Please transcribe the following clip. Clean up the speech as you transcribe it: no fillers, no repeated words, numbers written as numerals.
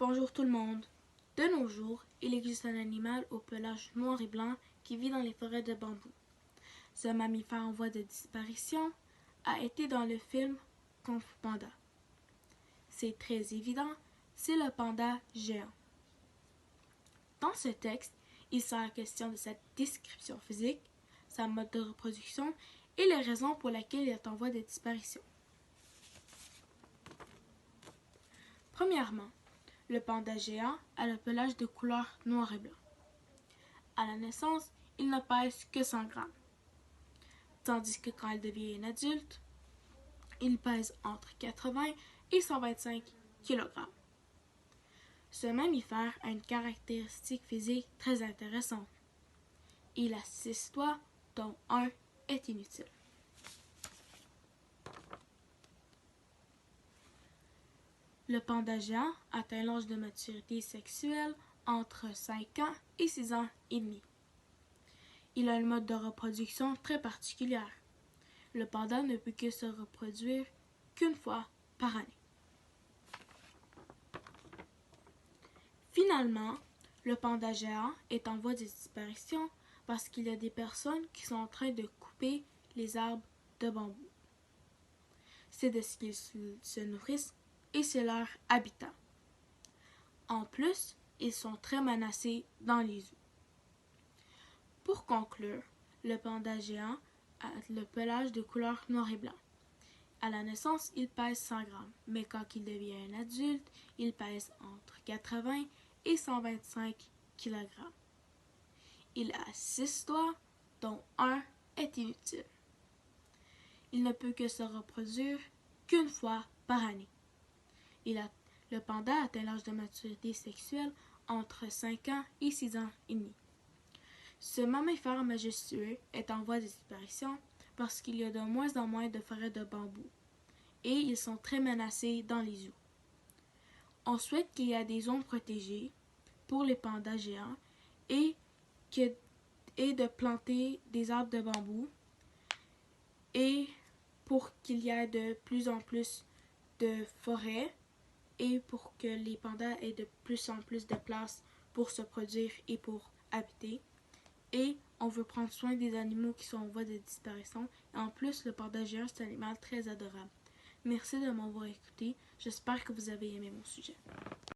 Bonjour tout le monde. De nos jours, il existe un animal au pelage noir et blanc qui vit dans les forêts de bambou. Ce mammifère en voie de disparition a été dans le film Kung Fu Panda. C'est très évident, c'est le panda géant. Dans ce texte, il sera question de sa description physique, sa mode de reproduction et les raisons pour lesquelles il est en voie de disparition. Premièrement, le panda géant a le pelage de couleur noir et blanc. À la naissance, il ne pèse que 100 grammes, tandis que quand il devient un adulte, il pèse entre 80 et 125 kg. Ce mammifère a une caractéristique physique très intéressante. Il a 6 doigts, dont un est inutile. Le panda géant atteint l'âge de maturité sexuelle entre 5 ans et 6 ans et demi. Il a un mode de reproduction très particulier. Le panda ne peut que se reproduire qu'une fois par année. Finalement, le panda géant est en voie de disparition parce qu'il y a des personnes qui sont en train de couper les arbres de bambou. C'est de ce qu'ils se nourrissent et c'est leur habitat. En plus, ils sont très menacés dans les zoos. Pour conclure, le panda géant a le pelage de couleur noir et blanc. À la naissance, il pèse 100 grammes, mais quand il devient un adulte, il pèse entre 80 et 125 kg. Il a 6 doigts, dont un est inutile. Il ne peut que se reproduire qu'une fois par année. Le panda atteint l'âge de maturité sexuelle entre 5 ans et 6 ans et demi. Ce mammifère majestueux est en voie de disparition parce qu'il y a de moins en moins de forêts de bambou et ils sont très menacés dans les zoos. On souhaite qu'il y ait des zones protégées pour les pandas géants et de planter des arbres de bambou et pour qu'il y ait de plus en plus de forêts et pour que les pandas aient de plus en plus de place pour se produire et pour habiter. Et on veut prendre soin des animaux qui sont en voie de disparition. Et en plus, le panda géant, c'est un animal très adorable. Merci de m'avoir écouté. J'espère que vous avez aimé mon sujet.